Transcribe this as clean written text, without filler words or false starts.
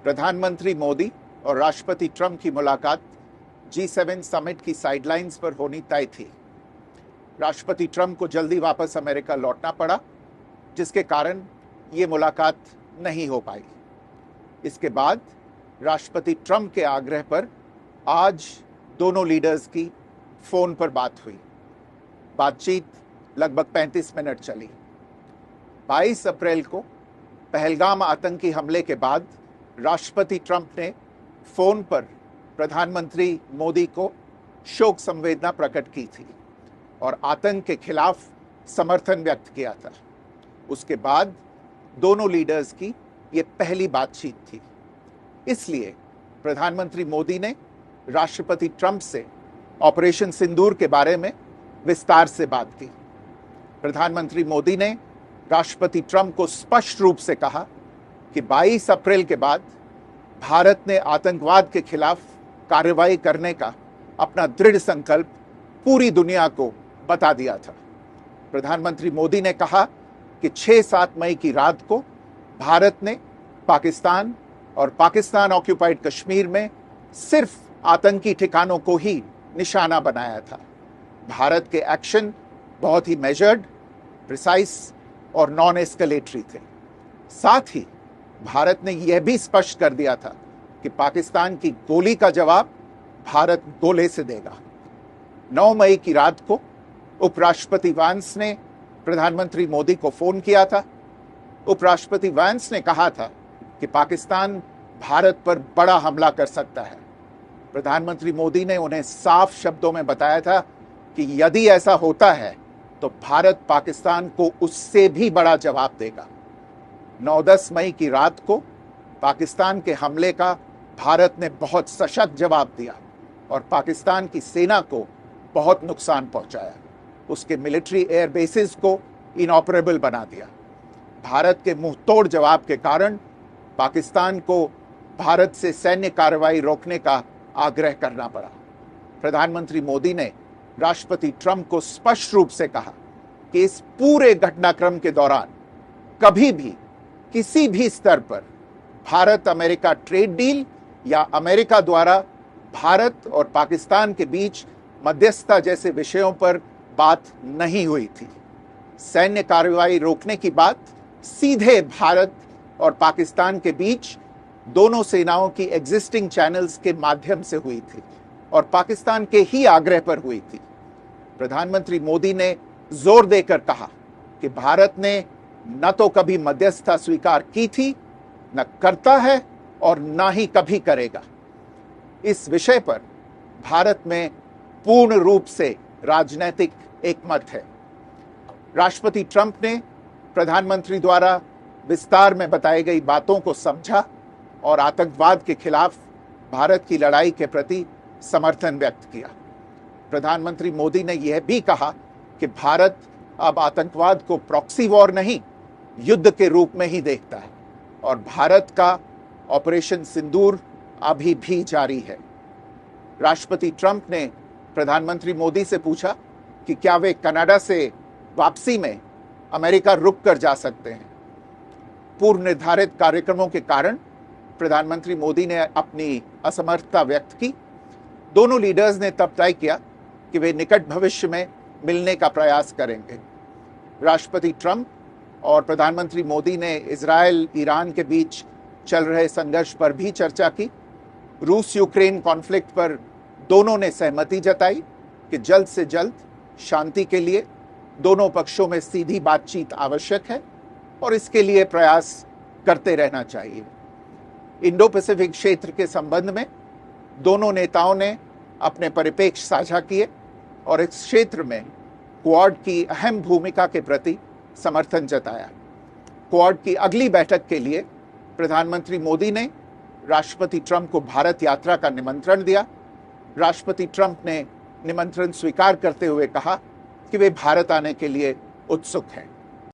प्रधानमंत्री मोदी और राष्ट्रपति ट्रंप की मुलाकात G7 समिट की साइडलाइंस पर होनी तय थी। राष्ट्रपति ट्रंप को जल्दी वापस अमेरिका लौटना पड़ा, जिसके कारण ये मुलाकात नहीं हो पाई। इसके बाद राष्ट्रपति ट्रंप के आग्रह पर आज दोनों लीडर्स की फोन पर बात हुई। बातचीत लगभग 35 मिनट चली। 22 अप्रैल को पहलगाम आतंकी हमले के बाद राष्ट्रपति ट्रंप ने फोन पर प्रधानमंत्री मोदी को शोक संवेदना प्रकट की थी और आतंक के खिलाफ समर्थन व्यक्त किया था। उसके बाद दोनों लीडर्स की ये पहली बातचीत थी। इसलिए प्रधानमंत्री मोदी ने राष्ट्रपति ट्रंप से ऑपरेशन सिंदूर के बारे में विस्तार से बात की। प्रधानमंत्री मोदी ने राष्ट्रपति ट्रंप को स्पष्ट रूप से कहा कि 22 अप्रैल के बाद भारत ने आतंकवाद के खिलाफ कार्रवाई करने का अपना दृढ़ संकल्प पूरी दुनिया को बता दिया था। प्रधानमंत्री मोदी ने कहा कि 6-7 मई की रात को भारत ने पाकिस्तान और पाकिस्तान ऑक्यूपाइड कश्मीर में सिर्फ आतंकी ठिकानों को ही निशाना बनाया था। भारत के एक्शन बहुत ही मेजर्ड, प्रिसाइस और नॉन एस्केलेटरी थे। साथ ही भारत ने यह भी स्पष्ट कर दिया था कि पाकिस्तान की गोली का जवाब भारत गोले से देगा। 9 मई की रात को उपराष्ट्रपति वांस ने प्रधानमंत्री मोदी को फोन किया था। उपराष्ट्रपति वांस ने कहा था कि पाकिस्तान भारत पर बड़ा हमला कर सकता है। प्रधानमंत्री मोदी ने उन्हें साफ शब्दों में बताया था कि यदि ऐसा होता है तो भारत पाकिस्तान को उससे भी बड़ा जवाब देगा। 9-10 मई की रात को पाकिस्तान के हमले का भारत ने बहुत सशक्त जवाब दिया और पाकिस्तान की सेना को बहुत नुकसान पहुंचाया। उसके मिलिट्री एयर बेसिस को इनऑपरेबल बना दिया। भारत के मुंहतोड़ जवाब के कारण पाकिस्तान को भारत से सैन्य कार्रवाई रोकने का आग्रह करना पड़ा। प्रधानमंत्री मोदी ने राष्ट्रपति ट्रंप को स्पष्ट रूप से कहा कि इस पूरे घटनाक्रम के दौरान कभी भी किसी भी स्तर पर भारत अमेरिका ट्रेड डील या अमेरिका द्वारा भारत और पाकिस्तान के बीच मध्यस्थता जैसे विषयों पर बात नहीं हुई थी। सैन्य कार्रवाई रोकने की बात सीधे भारत और पाकिस्तान के बीच दोनों सेनाओं की एग्जिस्टिंग चैनल्स के माध्यम से हुई थी और पाकिस्तान के ही आग्रह पर हुई थी। प्रधानमंत्री मोदी ने जोर देकर कहा कि भारत ने न तो कभी मध्यस्थता स्वीकार की थी, न करता है और न ही कभी करेगा। इस विषय पर भारत में पूर्ण रूप से राजनीतिक एकमत है। राष्ट्रपति ट्रंप ने प्रधानमंत्री द्वारा विस्तार में बताई गई बातों को समझा और आतंकवाद के खिलाफ भारत की लड़ाई के प्रति समर्थन व्यक्त किया। प्रधानमंत्री मोदी ने यह भी कहा कि भारत अब आतंकवाद को प्रॉक्सी वॉर नहीं, युद्ध के रूप में ही देखता है और भारत का ऑपरेशन सिंदूर अभी भी जारी है। राष्ट्रपति ट्रंप ने प्रधानमंत्री मोदी से पूछा कि क्या वे कनाडा से वापसी में अमेरिका रुक कर जा सकते हैं। पूर्व निर्धारित कार्यक्रमों के कारण प्रधानमंत्री मोदी ने अपनी असमर्थता व्यक्त की। दोनों लीडर्स ने तब तय किया कि वे निकट भविष्य में मिलने का प्रयास करेंगे। राष्ट्रपति ट्रंप और प्रधानमंत्री मोदी ने इजरायल ईरान के बीच चल रहे संघर्ष पर भी चर्चा की। रूस यूक्रेन कॉन्फ्लिक्ट पर दोनों ने सहमति जताई कि जल्द से जल्द शांति के लिए दोनों पक्षों में सीधी बातचीत आवश्यक है और इसके लिए प्रयास करते रहना चाहिए। इंडो पैसिफिक क्षेत्र के संबंध में दोनों नेताओं ने अपने परिप्रेक्ष्य साझा किए और इस क्षेत्र में क्वाड की अहम भूमिका के प्रति समर्थन जताया। क्वाड की अगली बैठक के लिए प्रधानमंत्री मोदी ने राष्ट्रपति ट्रंप को भारत यात्रा का निमंत्रण दिया। राष्ट्रपति ट्रंप ने निमंत्रण स्वीकार करते हुए कहा कि वे भारत आने के लिए उत्सुक हैं।